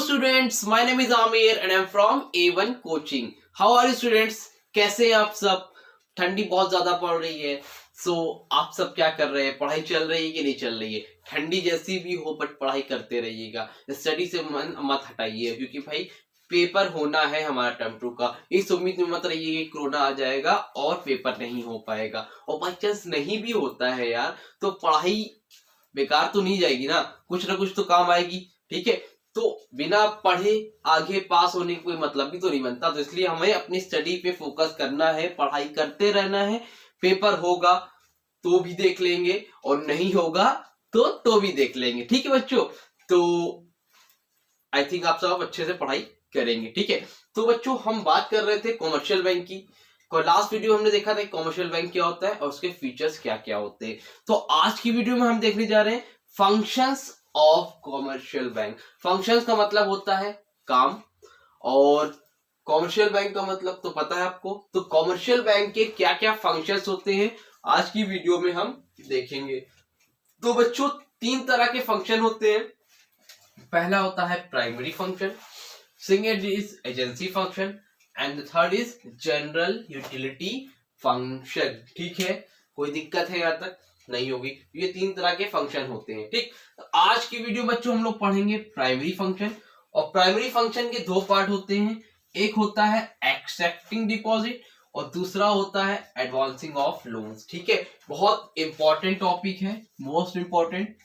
students, my name is Amir and I am from A1 Coaching. How are you students? कैसे हैं आप सब? ठंडी बहुत ज्यादा पड़ रही है, आप सब क्या कर रहे हैं? पढ़ाई चल रही है कि नहीं चल रही है? ठंडी जैसी भी हो बट पढ़ाई करते रहिएगा, स्टडी से मन मत हटाइए, क्योंकि भाई पेपर होना है हमारा टर्म 2 का। इस उम्मीद में मत रहिए कि कोरोना आ जाएगा और पेपर नहीं हो पाएगा, और बाई चांस नहीं भी होता है यार, तो पढ़ाई बेकार तो नहीं जाएगी ना, कुछ ना कुछ तो काम आएगी। ठीक है, तो बिना पढ़े आगे पास होने का कोई मतलब भी तो नहीं बनता, तो इसलिए हमें अपनी स्टडी पे फोकस करना है, पढ़ाई करते रहना है। पेपर होगा तो भी देख लेंगे और नहीं होगा तो भी देख लेंगे। ठीक है बच्चों, तो आई थिंक आप सब अच्छे से पढ़ाई करेंगे। ठीक है, तो बच्चों हम बात कर रहे थे कॉमर्शियल बैंक की। लास्ट वीडियो हमने देखा था कॉमर्शियल बैंक क्या होता है और उसके फीचर्स क्या क्या होते हैं। तो आज की वीडियो में हम देखने जा रहे हैं functions of commercial bank. Functions का मतलब होता है काम, और कॉमर्शियल बैंक का मतलब तो पता है आपको। तो कॉमर्शियल बैंक के क्या क्या फंक्शंस होते हैं आज की वीडियो में हम देखेंगे। तो बच्चों 3 तरह के फंक्शन होते हैं। पहला होता है primary function, second is agency function and third is general utility function. ठीक है, कोई दिक्कत है यहाँ तक? नहीं होगी। ये 3 तरह के फंक्शन होते हैं। ठीक, तो आज की वीडियो बच्चों हम लोग पढ़ेंगे प्राइमरी फंक्शन, और प्राइमरी फंक्शन के 2 पार्ट होते हैं। एक होता है एक्सेप्टिंग डिपॉजिट और दूसरा होता है एडवांसिंग ऑफ लोन्स। ठीक है, बहुत इंपॉर्टेंट टॉपिक है, मोस्ट इंपॉर्टेंट,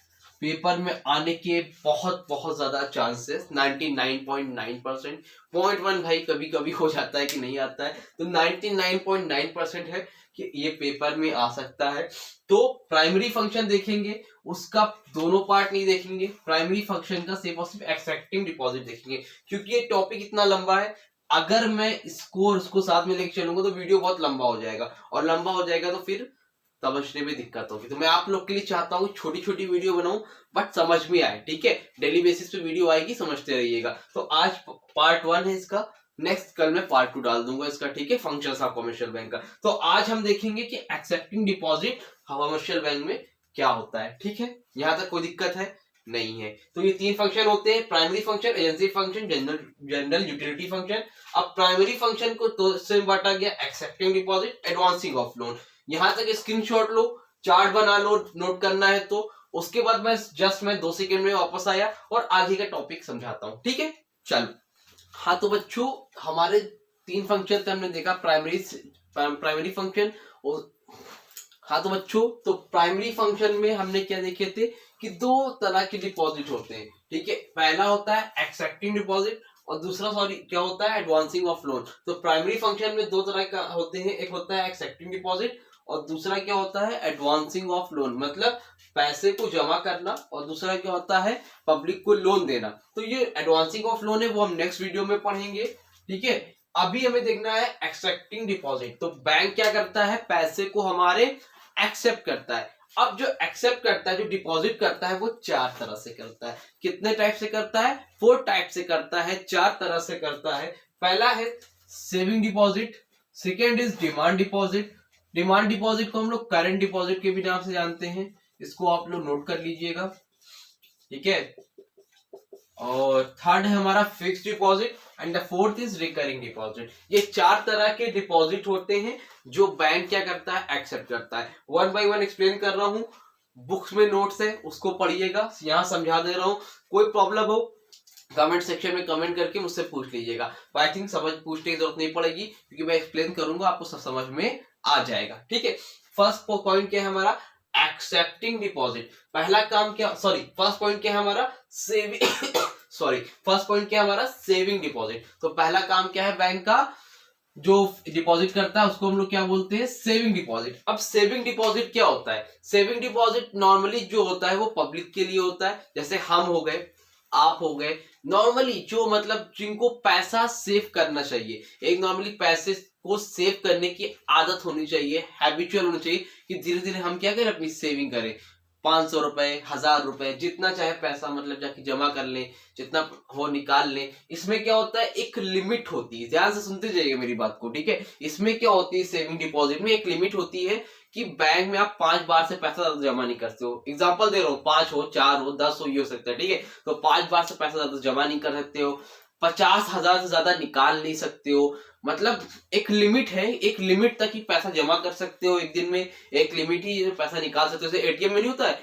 पेपर में आने के बहुत बहुत ज्यादा चांसेस, 99.9%। 0.1 भाई कभी कभी हो जाता है कि नहीं आता है, तो 99.9% है कि ये पेपर में आ सकता है। तो प्राइमरी फंक्शन देखेंगे, उसका दोनों पार्ट नहीं देखेंगे, प्राइमरी फंक्शन का सिर्फ और सिर्फ एक्सेप्टिंग डिपॉजिट देखेंगे, क्योंकि ये टॉपिक इतना लंबा है। अगर मैं उसको साथ में लेके चलूंगा तो वीडियो बहुत लंबा हो जाएगा, और लंबा हो जाएगा तो फिर समझने में दिक्कत होगी। तो मैं आप लोग के लिए चाहता हूँ छोटी छोटी वीडियो बनाऊं बट समझ में आए। ठीक है, डेली बेसिस पे वीडियो आएगी, समझते रहिएगा। तो आज पार्ट 1 है इसका, नेक्स्ट कल मैं पार्ट 2 डाल दूंगा इसका। ठीक है, फंक्शंस ऑफ कमर्शियल बैंक का। तो आज हम देखेंगे कि एक्सेप्टिंग डिपॉजिट कमर्शियल बैंक में क्या होता है। ठीक है, यहाँ तक कोई दिक्कत है? नहीं है। तो ये 3 फंक्शन होते हैं, primary function, agency function, general utility function. अब प्राइमरी फंक्शन को 2 से बांटा गया, accepting deposit, advancing of loan. यहां तक स्क्रीनशॉट लो, चार्ट बना लो, नोट करना है तो। उसके बाद मैं 2 सेकंड में वापस आया और आगे का टॉपिक समझाता हूं। ठीक है, चलो। हाँ, तो बच्चों हमारे 3 फंक्शन हमने देखा, प्राइमरी फंक्शन और हाँ तो बच्चों, तो प्राइमरी फंक्शन में हमने क्या देखे थे कि 2 तरह के डिपॉजिट होते हैं। ठीक है, पहला होता है एक्सेप्टिंग डिपॉजिट और दूसरा क्या होता है एडवांसिंग ऑफ लोन। तो प्राइमरी फंक्शन में 2 तरह का होते हैं, एक होता है एक्सेप्टिंग डिपॉजिट और दूसरा क्या होता है एडवांसिंग ऑफ लोन, मतलब पैसे को जमा करना, और दूसरा क्या होता है पब्लिक को लोन देना। तो ये एडवांसिंग ऑफ लोन है, वो हम नेक्स्ट वीडियो में पढ़ेंगे। ठीक है, अभी हमें देखना है एक्सेप्टिंग डिपॉजिट। तो बैंक क्या करता है, पैसे को हमारे एक्सेप्ट करता है। अब जो एक्सेप्ट करता है, जो डिपॉजिट करता है, वो 4 तरह से करता है। कितने टाइप से करता है? 4 टाइप से करता है, 4 तरह से करता है। पहला है saving deposit, second is demand deposit. Demand deposit को हम लोग करंट डिपॉजिट के भी नाम से जानते हैं, इसको आप लोग नोट कर लीजिएगा। ठीक है, और थर्ड है हमारा fixed deposit and the fourth is recurring deposit. ये 4 तरह के डिपॉजिट होते हैं जो बैंक क्या करता है, एक्सेप्ट करता है। 1 बाय 1 एक्सप्लेन कर रहा हूं, बुक्स में नोट्स है उसको पढ़िएगा, यहां समझा दे रहा हूं। कोई प्रॉब्लम हो कमेंट सेक्शन में कमेंट करके मुझसे पूछ लीजिएगा। आई थिंक पूछने की जरूरत नहीं पड़ेगी, क्योंकि मैं एक्सप्लेन करूंगा, आपको सब समझ में आ जाएगा। ठीक है, फर्स्ट पॉइंट क्या है हमारा एक्सेप्टिंग डिपॉजिट। पहला काम क्या, फर्स्ट पॉइंट क्या है हमारा सेविंग फर्स्ट पॉइंट क्या है हमारा सेविंग डिपॉजिट। तो पहला काम क्या है बैंक का, जो डिपॉजिट करता है उसको हम लोग क्या बोलते हैं, सेविंग डिपॉजिट। अब सेविंग डिपॉजिट क्या होता है? सेविंग डिपॉजिट नॉर्मली जो होता है वो पब्लिक के लिए होता है, जैसे हम हो गए, आप हो गए, नॉर्मली जो मतलब जिनको पैसा सेव करना चाहिए। एक नॉर्मली पैसे को सेव करने की आदत होनी चाहिए, हैबिचुअल होनी चाहिए कि धीरे धीरे हम क्या करें, अपनी सेविंग करें। 500 रुपए, 1000 रुपए, जितना चाहे पैसा मतलब जाके जमा कर लें, जितना हो निकाल लें। इसमें क्या होता है, एक लिमिट होती है, ध्यान से सुनते जाइए मेरी बात को, ठीक है। इसमें क्या होती है, सेविंग डिपॉजिट में एक लिमिट होती है कि बैंक में आप 5 बार से पैसा ज्यादा जमा नहीं करते हो। एग्जांपल दे रहा हूँ, 5 हो, 4 हो, 10 हो, ये हो सकता है, ठीक है। तो 5 बार से पैसा ज्यादा जमा नहीं कर सकते हो, 50,000 से ज्यादा निकाल नहीं सकते हो। मतलब एक लिमिट है, एक लिमिट तक ही पैसा जमा कर सकते हो एक दिन में, एक लिमिट ही पैसा निकाल सकते हो। जैसे एटीएम में नहीं होता है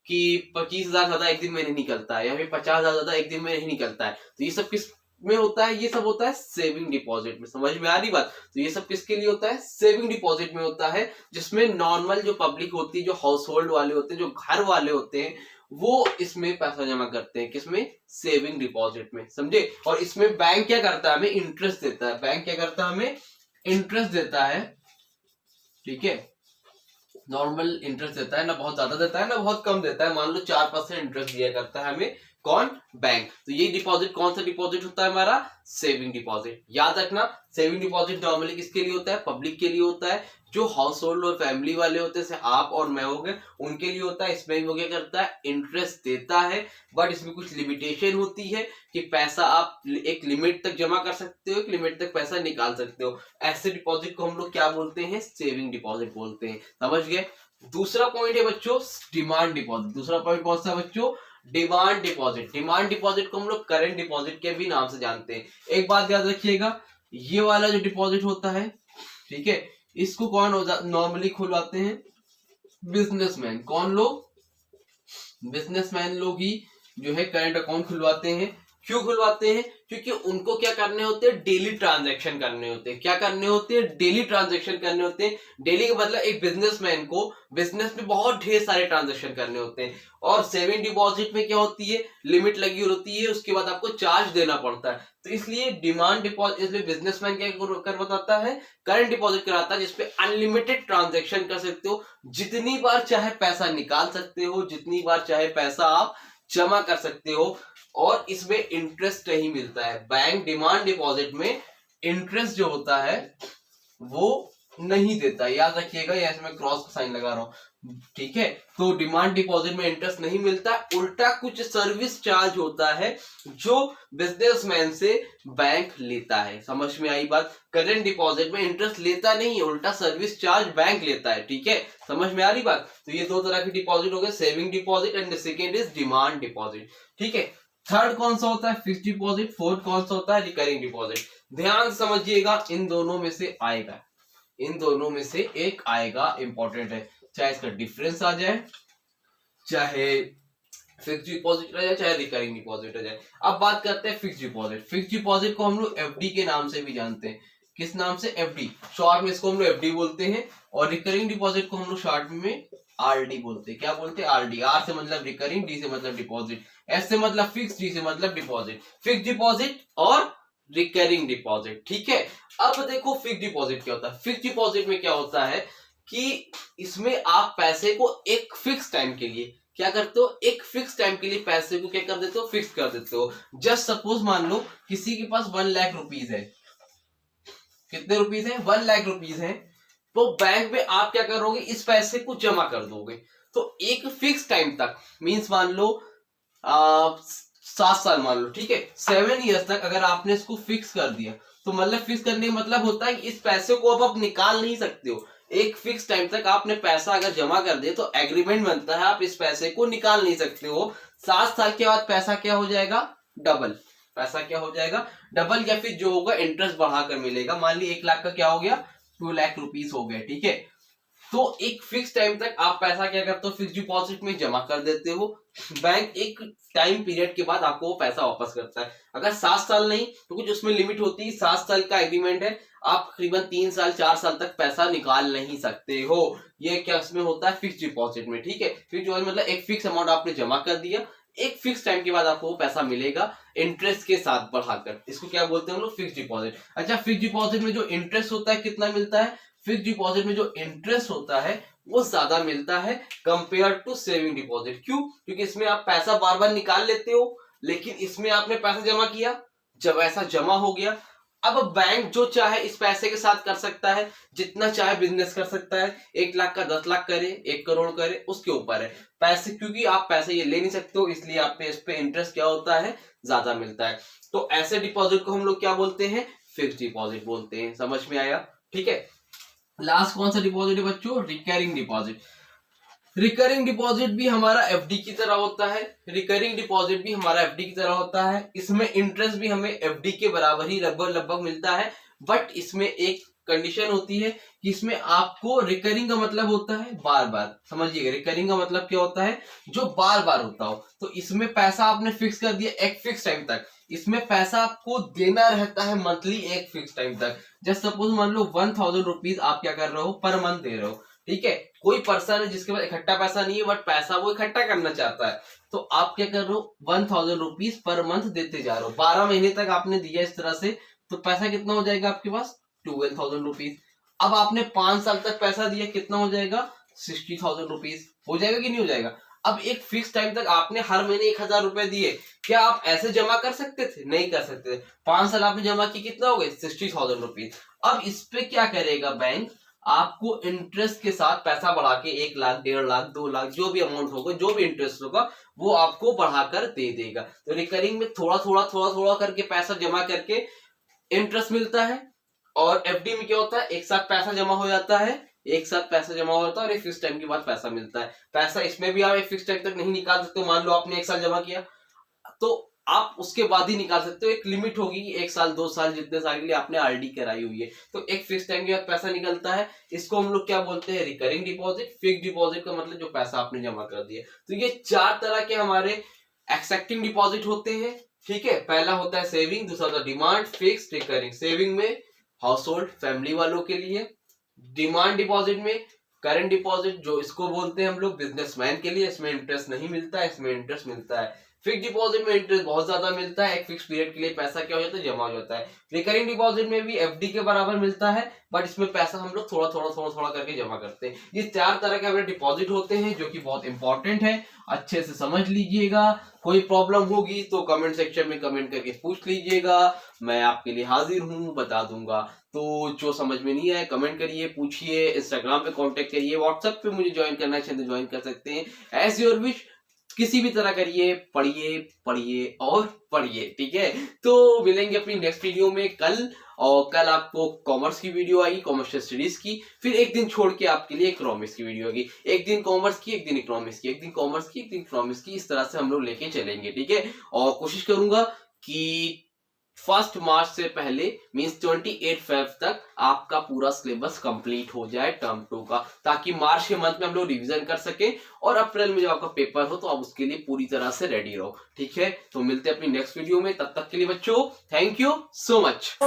कि 25,000 ज्यादा एक दिन में नहीं निकलता है, या फिर 50,000 ज्यादा एक दिन में नहीं निकलता है। तो ये सब किस में होता है, ये सब होता है सेविंग डिपॉजिट में। समझ में आ रही बात? तो ये सब किसके लिए होता है, सेविंग डिपॉजिट में होता है, जिसमें नॉर्मल जो पब्लिक होती है, जो हाउस होल्ड वाले होते हैं, जो घर वाले होते हैं, वो इसमें पैसा जमा करते हैं। किसमें, सेविंग डिपॉजिट में, समझे। और इसमें बैंक क्या करता है, हमें इंटरेस्ट देता है। बैंक क्या करता है, हमें इंटरेस्ट देता है, ठीक है। नॉर्मल इंटरेस्ट देता है, ना बहुत ज्यादा देता है ना बहुत कम देता है। मान लो 4% इंटरेस्ट दिया करता है हमें, कौन, बैंक। तो ये डिपॉजिट कौन सा डिपॉजिट होता है हमारा, सेविंग डिपॉजिट। याद रखना, सेविंग डिपॉजिट नॉर्मली किसके लिए होता है, पब्लिक के लिए होता है, जो हाउस होल्ड और फैमिली वाले होते हैं, जैसे आप और मैं हो गए, उनके लिए होता है। इसमें वो क्या करता है, इंटरेस्ट देता है, बट इसमें कुछ लिमिटेशन होती है कि पैसा आप एक लिमिट तक जमा कर सकते हो, एक लिमिट तक पैसा निकाल सकते हो। ऐसे डिपॉजिट को हम लोग क्या बोलते हैं, सेविंग डिपॉजिट बोलते हैं। समझ गए। दूसरा पॉइंट है बच्चों, डिमांड डिपॉजिट। दूसरा पॉइंट कौन सा बच्चों, डिमांड डिपॉजिट। डिमांड डिपॉजिट को हम लोग करंट डिपॉजिट के भी नाम से जानते हैं। एक बात याद रखिएगा, ये वाला जो डिपॉजिट होता है, ठीक है, इसको कौन नॉर्मली खुलवाते हैं, बिजनेसमैन। कौन लोग, बिजनेसमैन लोग ही जो है करंट अकाउंट खुलवाते हैं। क्यों खुलवाते हैं, क्योंकि उनको क्या करने होते हैं, डेली ट्रांजैक्शन करने होते हैं। क्या करने होते हैं, डेली ट्रांजैक्शन करने होते हैं। डेली का मतलब एक बिजनेसमैन को बिजनेस में बहुत ढेर सारे ट्रांजैक्शन करने होते हैं। और सेविंग डिपॉजिट में क्या होती है, लिमिट लगी होती है, उसके बाद आपको चार्ज देना पड़ता है। तो इसलिए डिमांड डिपॉजिट, इसलिए बिजनेसमैन क्या करवाता है, करंट डिपॉजिट कराता है, जिसपे अनलिमिटेड ट्रांजैक्शन कर सकते हो, जितनी बार चाहे पैसा निकाल सकते हो, जितनी बार चाहे पैसा आप जमा कर सकते हो। और इसमें इंटरेस्ट नहीं मिलता है। बैंक डिमांड डिपॉजिट में इंटरेस्ट जो होता है वो नहीं देता, याद रखिएगा। यहां मैं क्रॉस का साइन लगा रहा हूं, ठीक है। तो डिमांड डिपॉजिट में इंटरेस्ट नहीं मिलता, उल्टा कुछ सर्विस चार्ज होता है जो बिजनेसमैन से बैंक लेता है। समझ में आई बात। करंट डिपॉजिट में इंटरेस्ट लेता नहीं है, उल्टा सर्विस चार्ज बैंक लेता है, ठीक है। समझ में आ रही बात। तो ये दो तरह की डिपॉजिट हो गए, saving deposit and second is demand deposit, ठीक है। थर्ड कौन सा होता है, फिक्स्ड डिपॉजिट। फोर्थ कौन सा होता है, रिकरिंग डिपॉजिट। ध्यान समझिएगा, इन दोनों में से आएगा, इन दोनों में से एक आएगा, इंपॉर्टेंट है। चाहे इसका डिफरेंस आ जाए, चाहे फिक्स्ड डिपॉजिट रह जाए, चाहे रिकरिंग डिपॉजिट रह जाए। अब बात करते हैं फिक्स्ड डिपॉजिट। फिक्स्ड डिपॉजिट को हम लोग एफडी के नाम से भी जानते हैं। किस नाम से, एफडी। शॉर्ट में इसको हम लोग एफडी बोलते हैं। और रिकरिंग डिपॉजिट को हम लोग शॉर्ट में आरडी बोलते हैं। क्या बोलते हैं, आरडी। आर से मतलब रिकरिंग, डी से मतलब डिपॉजिट, एस से मतलब फिक्स, डी से मतलब डिपॉजिट। फिक्स डिपॉजिट और रिकरिंग डिपॉजिट, ठीक है। अब देखो फिक्स डिपॉजिट क्या होता है। फिक्स डिपॉजिट में क्या होता है कि इसमें आप पैसे को एक फिक्स टाइम के लिए क्या करते हो, एक फिक्स टाइम के लिए पैसे को क्या कर देते हो, फिक्स कर देते हो। जस्ट सपोज मान लो किसी के पास 1 लाख रुपीज है। कितने रुपीज है, 1 लाख रुपीज है। तो बैंक में आप क्या करोगे, इस पैसे को जमा कर दोगे। तो एक फिक्स टाइम तक, मींस मान लो 7 साल मान लो, ठीक है। 7 ईयर्स तक अगर आपने इसको फिक्स कर दिया, तो मतलब फिक्स करने का मतलब होता है कि इस पैसे को अब आप निकाल नहीं सकते हो। एक फिक्स टाइम तक आपने पैसा अगर जमा कर दिया तो एग्रीमेंट बनता है, आप इस पैसे को निकाल नहीं सकते हो। 7 साल के बाद पैसा क्या हो जाएगा, डबल। पैसा क्या हो जाएगा, डबल, या फिर जो होगा इंटरेस्ट बढ़ाकर मिलेगा। मान ली 1 लाख का क्या हो गया, 2 लाख रुपीज हो गए, ठीक है। तो एक फिक्स टाइम तक आप पैसा क्या करते हो, फिक्स डिपॉजिट में जमा कर देते हो। बैंक एक टाइम पीरियड के बाद आपको वो पैसा वापस करता है। अगर 7 साल नहीं तो कुछ उसमें लिमिट होती है। 7 साल का एग्रीमेंट है, आप तकरीबन 3 साल 4 साल तक पैसा निकाल नहीं सकते हो। ये क्या उसमें होता है, फिक्स डिपॉजिट में, ठीक है। फिक्स डिपॉजिट मतलब एक फिक्स अमाउंट आपने जमा कर दिया, एक फिक्स टाइम के बाद आपको वो पैसा मिलेगा इंटरेस्ट के साथ बढ़ाकर। इसको क्या बोलते हैं हम लोग, फिक्स डिपॉजिट। अच्छा, फिक्स डिपॉजिट में जो इंटरेस्ट होता है कितना मिलता है, फिक्स डिपॉजिट में जो इंटरेस्ट होता है वो ज्यादा मिलता है कंपेयर टू सेविंग डिपॉजिट। क्यों, क्योंकि इसमें आप पैसा बार बार निकाल लेते हो, लेकिन इसमें आपने पैसा जमा किया, जब ऐसा जमा हो गया अब बैंक जो चाहे इस पैसे के साथ कर सकता है, जितना चाहे बिजनेस कर सकता है, 1 लाख का 10 लाख करे, 1 करोड़ करे, उसके ऊपर है पैसे, क्योंकि आप पैसे ये ले नहीं सकते हो, इसलिए आप पे इस पे इंटरेस्ट क्या होता है, ज्यादा मिलता है। तो ऐसे डिपॉजिट को हम लोग क्या बोलते हैं, फिक्स्ड डिपॉजिट बोलते हैं। समझ में आया? ठीक है। लास्ट कौन सा डिपॉजिट है बच्चों, रिकरिंग डिपॉजिट। रिकरिंग डिपॉजिट भी हमारा एफडी की तरह होता है, रिकरिंग डिपॉजिट भी हमारा एफडी की तरह होता है। इसमें इंटरेस्ट भी हमें एफडी के बराबर ही लगभग लगभग मिलता है, बट इसमें एक कंडीशन होती है कि इसमें आपको, रिकरिंग का मतलब होता है बार बार, समझिएगा रिकरिंग का मतलब क्या होता है, जो बार बार होता हो। तो इसमें पैसा आपने फिक्स कर दिया एक फिक्स टाइम तक, इसमें पैसा आपको देना रहता है मंथली एक फिक्स टाइम तक। जैसे सपोज मान लो 1000 रुपीज आप क्या कर रहे हो, पर मंथ दे रहे हो, ठीक है। कोई पर्सन है जिसके पास इकट्ठा पैसा नहीं है, बट पैसा वो इकट्ठा करना चाहता है, तो आप क्या कर रहे हो, 1000 रुपीज पर मंथ देते जा रहे हो, 12 महीने तक आपने दिया इस तरह से, तो पैसा कितना हो जाएगा आपके पास, 12,000 रुपीज। अब आपने 5 साल तक पैसा दिया, कितना हो जाएगा, 60,000 रुपीज। हो जाएगा कि नहीं हो जाएगा? अब एक फिक्स टाइम तक आपने हर महीने 1000 रुपए दिए, क्या आप ऐसे जमा कर सकते थे? नहीं कर सकते थे। 5 साल आपने जमा की, कितना हो गए, 60,000 रुपीज। अब इस पे क्या करेगा बैंक, आपको इंटरेस्ट के साथ पैसा बढ़ा के 1 लाख, 1.5 लाख, 2 लाख, जो भी अमाउंट होगा, जो भी इंटरेस्ट होगा, वो आपको बढ़ाकर दे देगा। तो रिकरिंग में थोड़ा थोड़ा करके पैसा जमा करके इंटरेस्ट मिलता है, और एफडी में क्या होता है, एक साथ पैसा जमा हो जाता है, एक साथ पैसा जमा होता है और एक फिक्स टाइम के बाद पैसा मिलता है। पैसा इसमें भी आप एक फिक्स टाइम तक नहीं निकाल सकते। मान लो आपने 1 साल जमा किया, तो आप उसके बाद ही निकाल सकते हो। एक लिमिट होगी कि 1 साल 2 साल, जितने साल के लिए आपने आरडी कराई हुई है, तो एक फिक्स टाइम के बाद पैसा निकलता है। इसको हम लोग क्या बोलते हैं, रिकरिंग डिपॉजिट। फिक्स डिपॉजिट का मतलब जो पैसा आपने जमा कर दिया। तो ये 4 तरह के हमारे एक्सेप्टिंग डिपॉजिट होते हैं, ठीक है। पहला होता है सेविंग, दूसरा होता है डिमांड, फिक्स, रिकरिंग। सेविंग में हाउस होल्ड फैमिली वालों के लिए, डिमांड डिपॉजिट में करंट डिपॉजिट, जो इसको बोलते हैं हम लोग बिजनेसमैन के लिए, इसमें इंटरेस्ट नहीं मिलता है, इसमें इंटरेस्ट मिलता है। फिक्स डिपॉजिट में इंटरेस्ट बहुत ज्यादा मिलता है, एक फिक्स पीरियड के लिए पैसा क्या हो जाता है, जमा हो जाता है। रिकरिंग डिपॉजिट में भी एफडी के बराबर मिलता है, बट इसमें पैसा हम लोग थोड़ा करके जमा करते हैं। ये 4 तरह के हमारे डिपॉजिट होते हैं, जो कि बहुत इंपॉर्टेंट है, अच्छे से समझ लीजिएगा। कोई प्रॉब्लम होगी तो कमेंट सेक्शन में कमेंट करके पूछ लीजिएगा, मैं आपके लिए हाजिर हूँ, बता दूंगा। तो जो समझ में नहीं आए कमेंट करिए, पूछिए, इंस्टाग्राम पे कांटेक्ट करिए, व्हाट्सएप पे मुझे ज्वाइन करना चाहिए तो ज्वाइन कर सकते हैं, एज योर विश। किसी भी तरह करिए, पढ़िए और पढ़िए, ठीक है। तो मिलेंगे अपनी नेक्स्ट वीडियो में कल, और कल आपको कॉमर्स की वीडियो आएगी, कॉमर्शियल स्टडीज की। फिर एक दिन छोड़ के आपके लिए इकोनॉमिक्स की वीडियो होगी, एक दिन कॉमर्स की, एक दिन इकोनॉमिक्स की, एक दिन कॉमर्स की, एक दिन इकोनॉमिक्स की, इस तरह से हम लोग लेके चलेंगे, ठीक है। और कोशिश करूंगा कि 1 मार्च से पहले, मींस 28 फेब तक आपका पूरा सिलेबस कंप्लीट हो जाए टर्म 2 का, ताकि मार्च के मंथ में हम लोग रिवीजन कर सके, और अप्रैल में जब आपका पेपर हो तो आप उसके लिए पूरी तरह से रेडी रहो, ठीक है। तो मिलते हैं अपनी नेक्स्ट वीडियो में, तब तक के लिए बच्चों थैंक यू सो मच।